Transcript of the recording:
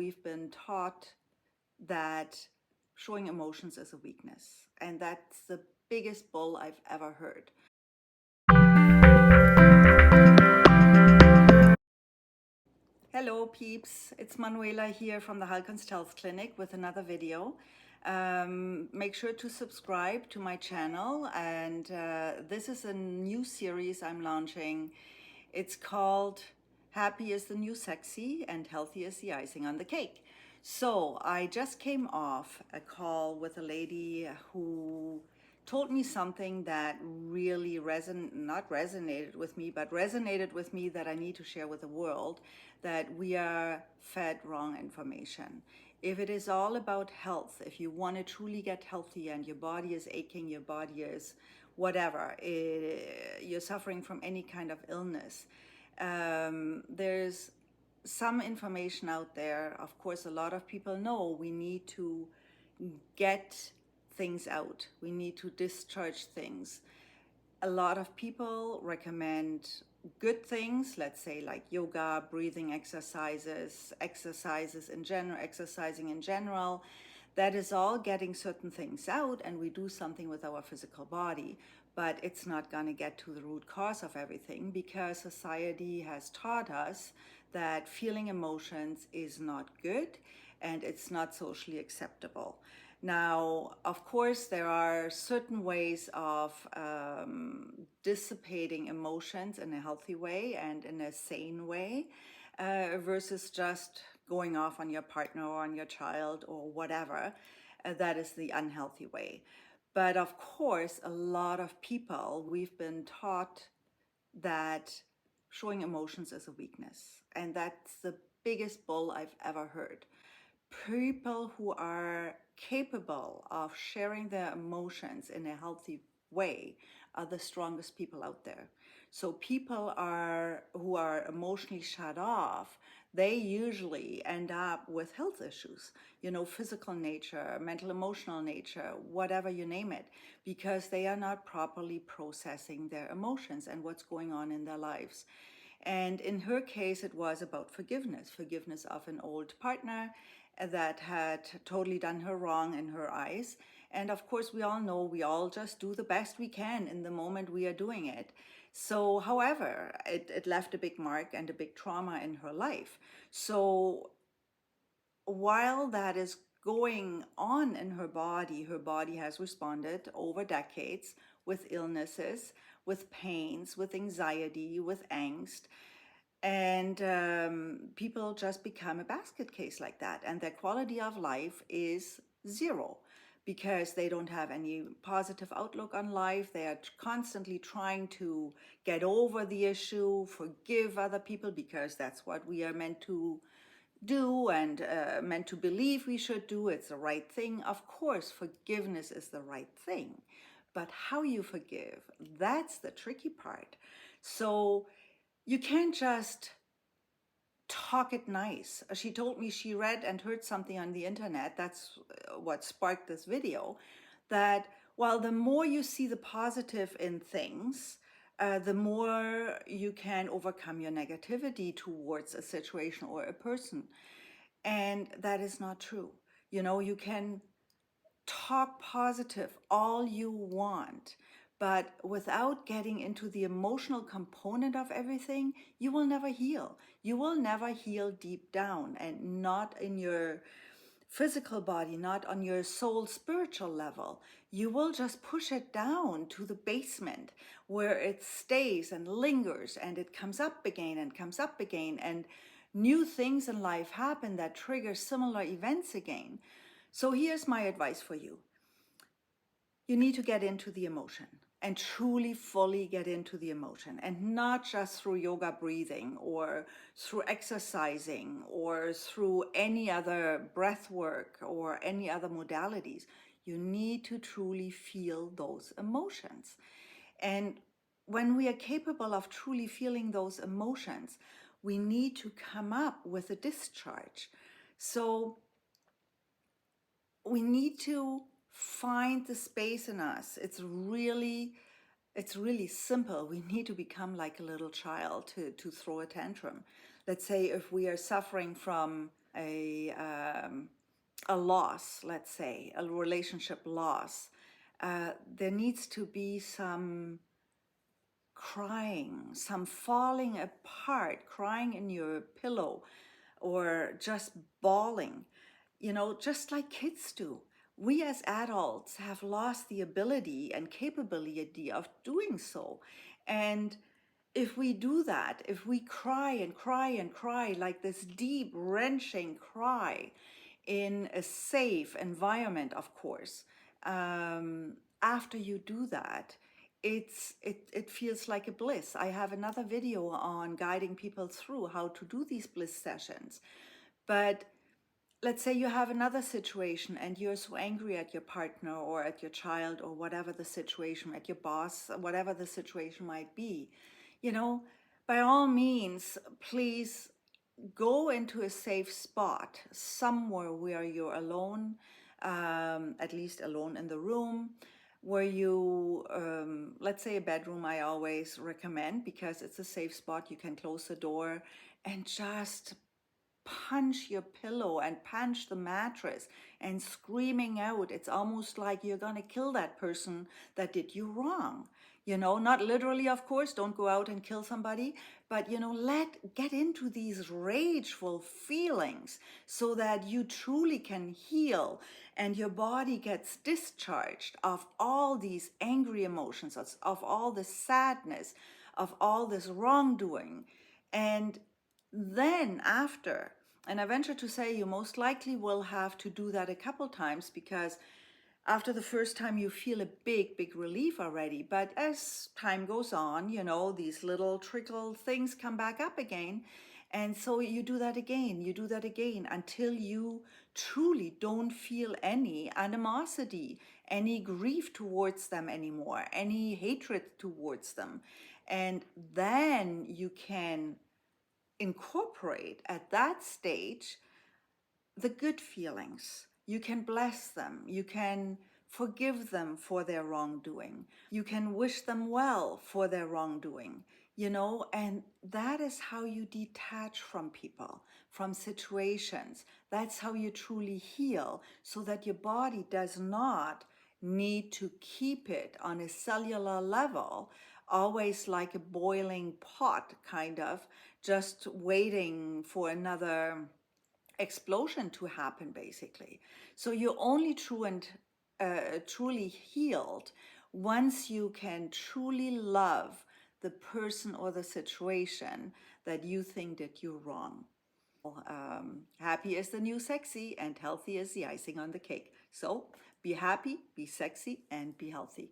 we've been taught that showing emotions is a weakness, and that's the biggest bull I've ever heard. Hello peeps, it's Manuela here from the Halkonst Health Clinic with another video. Make sure to subscribe to my channel, and this is a new series I'm launching. It's called Happy is the New Sexy and Healthy is the Icing on the Cake. So I just came off a call with a lady who told me something that really not resonated with me, but resonated with me, that I need to share with the world, that we are fed wrong information. If it is all about health, if you want to truly get healthy and your body is aching, your body is whatever, you're suffering from any kind of illness, there's some information out there. Of course, a lot of people know we need to get things out. We need to discharge things. A lot of people recommend good things, let's say like yoga, breathing exercises, exercising in general. That is all getting certain things out, and we do something with our physical body, but it's not going to get to the root cause of everything, because society has taught us that feeling emotions is not good and it's not socially acceptable. Now, of course, there are certain ways of dissipating emotions in a healthy way and in a sane way, versus just going off on your partner or on your child or whatever. That is the unhealthy way. But of course, a lot of people, we've been taught that showing emotions is a weakness. And that's the biggest bull I've ever heard. People who are capable of sharing their emotions in a healthy way are the strongest people out there. So people who are emotionally shut off, they usually end up with health issues, physical nature, mental, emotional nature, whatever you name it, because they are not properly processing their emotions and what's going on in their lives. And in her case, it was about forgiveness of an old partner that had totally done her wrong in her eyes. And of course, we all know we all just do the best we can in the moment we are doing it. So, however, it left a big mark and a big trauma in her life. So, while that is going on in her body has responded over decades with illnesses, with pains, with anxiety, with angst. And people just become a basket case like that. And their quality of life is zero, because they don't have any positive outlook on life. They are constantly trying to get over the issue, forgive other people, because that's what we are meant to do and meant to believe we should do. It's the right thing. Of course, forgiveness is the right thing. But how you forgive, that's the tricky part. So you can't just talk it nice. She told me she read and heard something on the internet. That's what sparked this video. That while the more you see the positive in things, the more you can overcome your negativity towards a situation or a person. And that is not true. You can talk positive all you want, but without getting into the emotional component of everything, you will never heal. You will never heal deep down, and not in your physical body, not on your soul spiritual level. You will just push it down to the basement where it stays and lingers, and it comes up again and comes up again, and new things in life happen that trigger similar events again. So here's my advice for you. You need to get into the emotion, and truly fully get into the emotion, and not just through yoga breathing or through exercising or through any other breath work or any other modalities. You need to truly feel those emotions. And when we are capable of truly feeling those emotions, we need to come up with a discharge. So we need to find the space in us. It's really simple. We need to become like a little child to throw a tantrum. Let's say if we are suffering from a um, a loss, let's say, a relationship loss, there needs to be some crying, some falling apart, crying in your pillow, or just bawling, just like kids do. We as adults have lost the ability and capability of doing so. And if we do that, if we cry and cry and cry, like this deep, wrenching cry in a safe environment, of course, after you do that, it feels like a bliss. I have another video on guiding people through how to do these bliss sessions. But let's say you have another situation and you're so angry at your partner or at your child or whatever the situation, at your boss, whatever the situation might be, you know, by all means, please go into a safe spot, somewhere where you're alone, at least alone in the room, where you, let's say a bedroom, I always recommend, because it's a safe spot. You can close the door and just punch your pillow and punch the mattress and screaming out. It's almost like you're going to kill that person that did you wrong. Not literally, of course, don't go out and kill somebody, but get into these rageful feelings so that you truly can heal and your body gets discharged of all these angry emotions, of all the sadness, of all this wrongdoing. And then after, and I venture to say you most likely will have to do that a couple times, because after the first time you feel a big relief already. But as time goes on, these little trickle things come back up again. And so you do that again until you truly don't feel any animosity, any grief towards them anymore, any hatred towards them. And then you can incorporate at that stage the good feelings. You can bless them. You can forgive them for their wrongdoing. You can wish them well for their wrongdoing, and that is how you detach from people, from situations. That's how you truly heal, so that your body does not need to keep it on a cellular level, always like a boiling pot, kind of, just waiting for another explosion to happen, basically. So you're only truly healed once you can truly love the person or the situation that you think that you're wrong. Happy is the new sexy, and healthy is the icing on the cake. So be happy, be sexy, and be healthy.